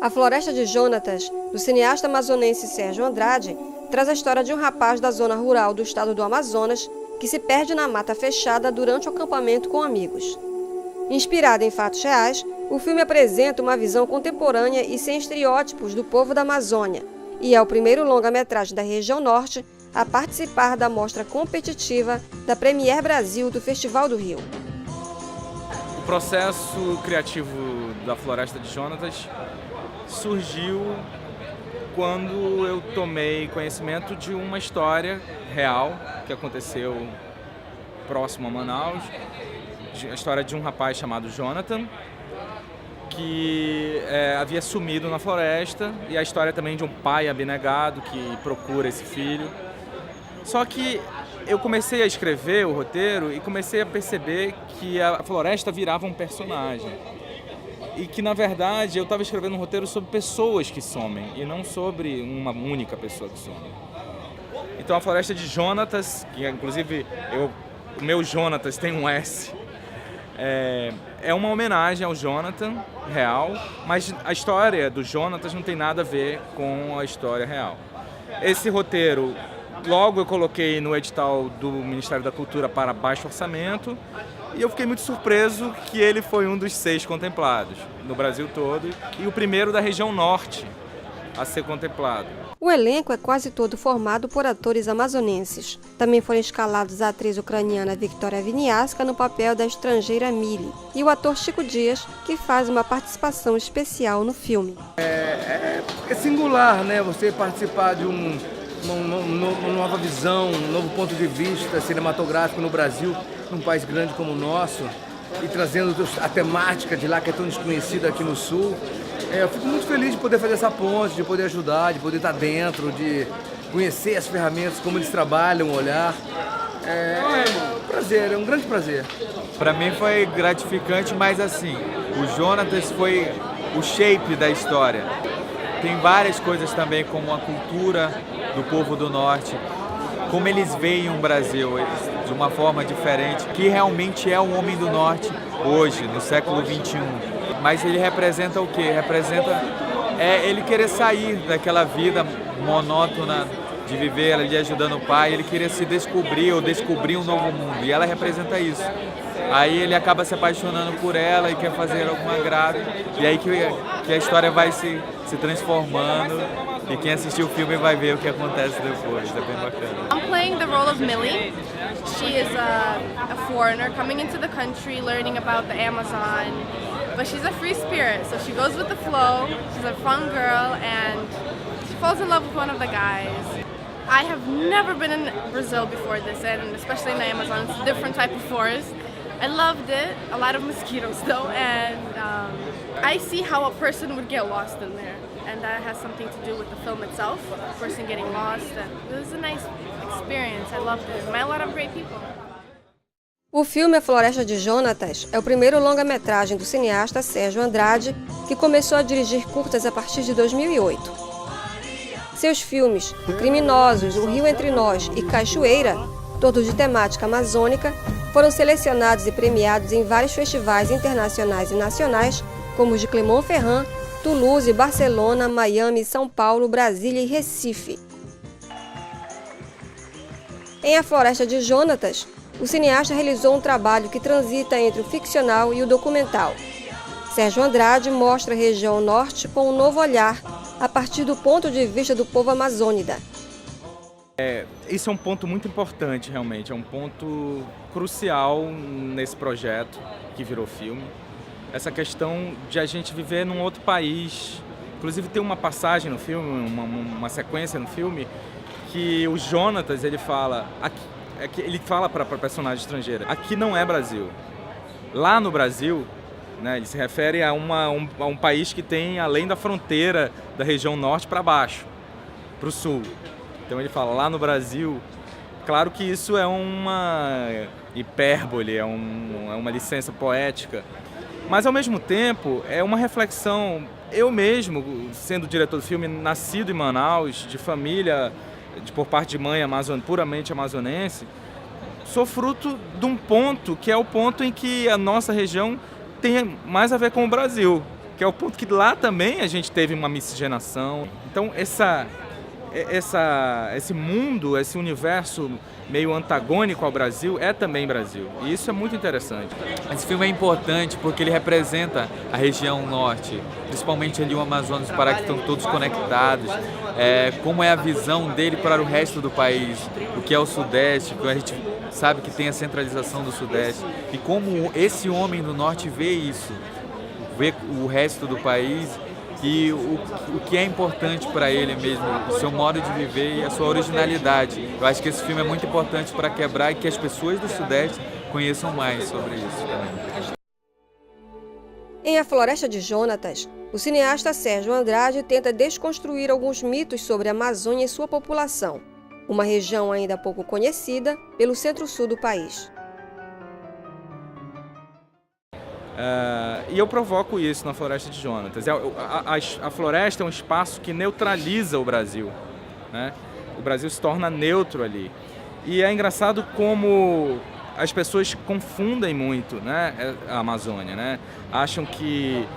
A Floresta de Jonatas, do cineasta amazonense Sérgio Andrade, traz a história de um rapaz da zona rural do estado do Amazonas que se perde na mata fechada durante o acampamento com amigos. Inspirado em fatos reais, o filme apresenta uma visão contemporânea e sem estereótipos do povo da Amazônia e é o primeiro longa-metragem da região norte a participar da mostra competitiva da Premiere Brasil do Festival do Rio. O processo criativo da Floresta de Jonatas surgiu quando eu tomei conhecimento de uma história real que aconteceu próximo a Manaus, a história de um rapaz chamado Jonathan, que havia sumido na floresta, e a história também de um pai abnegado que procura esse filho. Só que eu comecei a escrever o roteiro e comecei a perceber que a floresta virava um personagem. E que, na verdade, eu estava escrevendo um roteiro sobre pessoas que somem e não sobre uma única pessoa que some. Então, a Floresta de Jonatas, que inclusive o meu Jonatas tem um S, é uma homenagem ao Jonathan real, mas a história do Jonatas não tem nada a ver com a história real. Esse roteiro, logo eu coloquei no edital do Ministério da Cultura para baixo orçamento, e eu fiquei muito surpreso que ele foi um dos 6 contemplados no Brasil todo e o primeiro da região norte a ser contemplado. O elenco é quase todo formado por atores amazonenses. Também foram escalados a atriz ucraniana Victoria Viniarska no papel da estrangeira Mili e o ator Chico Dias, que faz uma participação especial no filme. É singular, né? Você participar de uma nova visão, um novo ponto de vista cinematográfico no Brasil, num país grande como o nosso, e trazendo a temática de lá que é tão desconhecida aqui no Sul. Eu fico muito feliz de poder fazer essa ponte, de poder ajudar, de poder estar dentro, de conhecer as ferramentas, como eles trabalham, olhar. É um prazer, é um grande prazer. Para mim foi gratificante, mas assim, o Jonatas foi o shape da história. Tem várias coisas também, como a cultura do povo do norte, como eles veem o Brasil de uma forma diferente, que realmente é o homem do norte hoje, no século XXI. Mas ele representa o quê? Representa ele querer sair daquela vida monótona de viver ali ajudando o pai, ele querer se descobrir ou descobrir um novo mundo, e ela representa isso. Aí ele acaba se apaixonando por ela e quer fazer algum agrado, e aí que a história vai se transformando, e quem assistiu o filme vai ver o que acontece depois, é bem bacana. I'm playing the role of Millie. She is a foreigner coming into the country, learning about the Amazon, but she's a free spirit, so she goes with the flow, she's a fun girl, and she falls in love with one of the guys. I have never been in Brazil before this, and especially in the Amazon, it's a different type of forest. I loved it, a lot of mosquitoes though, and I see how a person would get lost in there, and that has something to do with the film itself, a person getting lost, and it was a nice experience, I loved it, met a lot of great people. O filme A Floresta de Jonatas é o primeiro longa-metragem do cineasta Sérgio Andrade, que começou a dirigir curtas a partir de 2008. Seus filmes, Criminosos, O Rio Entre Nós e Cachoeira, todos de temática amazônica, foram selecionados e premiados em vários festivais internacionais e nacionais, como os de Clermont-Ferrand, Toulouse, Barcelona, Miami, São Paulo, Brasília e Recife. Em A Floresta de Jonatas, o cineasta realizou um trabalho que transita entre o ficcional e o documental. Sérgio Andrade mostra a região norte com um novo olhar, a partir do ponto de vista do povo amazônida. Isso é um ponto muito importante, realmente, é um ponto crucial nesse projeto que virou filme. Essa questão de a gente viver num outro país. Inclusive tem uma passagem no filme, uma sequência no filme, que o Jonatas, ele fala para a personagem estrangeira, aqui não é Brasil. Lá no Brasil, né, ele se refere a um país que tem além da fronteira da região norte para baixo, para o sul. Então ele fala, lá no Brasil, claro que isso é uma hipérbole, é uma licença poética, mas ao mesmo tempo é uma reflexão. Eu mesmo, sendo diretor do filme, nascido em Manaus, de família, por parte de mãe puramente amazonense, sou fruto de um ponto que é o ponto em que a nossa região tem mais a ver com o Brasil, que é o ponto que lá também a gente teve uma miscigenação. Então esse mundo, esse universo meio antagônico ao Brasil é também Brasil. E isso é muito interessante. Esse filme é importante porque ele representa a região norte, principalmente ali o Amazonas e o Pará, que estão todos conectados. Como é a visão dele para o resto do país, o que é o Sudeste, que a gente sabe que tem a centralização do Sudeste. E como esse homem do norte vê isso, vê o resto do país e o que é importante para ele mesmo, o seu modo de viver e a sua originalidade. Eu acho que esse filme é muito importante para quebrar e que as pessoas do Sudeste conheçam mais sobre isso também. Em A Floresta de Jonatas, o cineasta Sérgio Andrade tenta desconstruir alguns mitos sobre a Amazônia e sua população, uma região ainda pouco conhecida pelo centro-sul do país. E eu provoco isso na Floresta de Jonatas. A floresta é um espaço que neutraliza o Brasil, né? O Brasil se torna neutro ali. E é engraçado como as pessoas confundem muito, né, a Amazônia, né? Acham que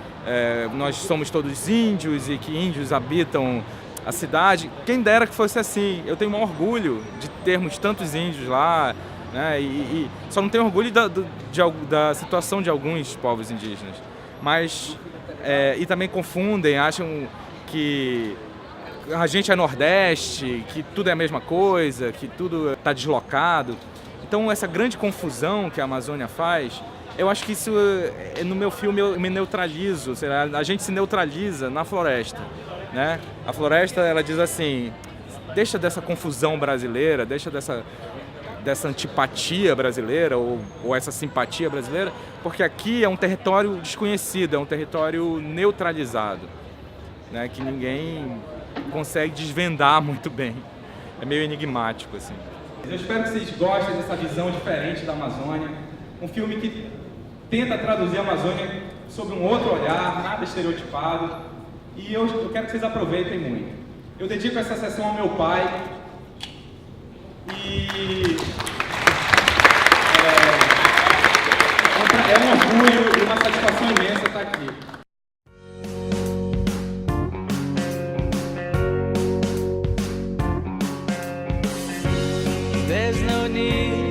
nós somos todos índios e que índios habitam a cidade. Quem dera que fosse assim. Eu tenho um orgulho de termos tantos índios lá, né? E só não tenho orgulho da situação de alguns povos indígenas. Mas, e também confundem, acham que a gente é Nordeste, que tudo é a mesma coisa, que tudo está deslocado. Então essa grande confusão que a Amazônia faz, eu acho que isso, no meu filme, eu me neutralizo, a gente se neutraliza na floresta, né? A floresta, ela diz assim, deixa dessa confusão brasileira, deixa dessa antipatia brasileira ou essa simpatia brasileira, porque aqui é um território desconhecido, é um território neutralizado, né, que ninguém consegue desvendar muito bem. É meio enigmático, assim. Eu espero que vocês gostem dessa visão diferente da Amazônia. Um filme que tenta traduzir a Amazônia sob um outro olhar, nada estereotipado. E eu quero que vocês aproveitem muito. Eu dedico essa sessão ao meu pai. E é um orgulho e uma satisfação imensa estar aqui. There's no need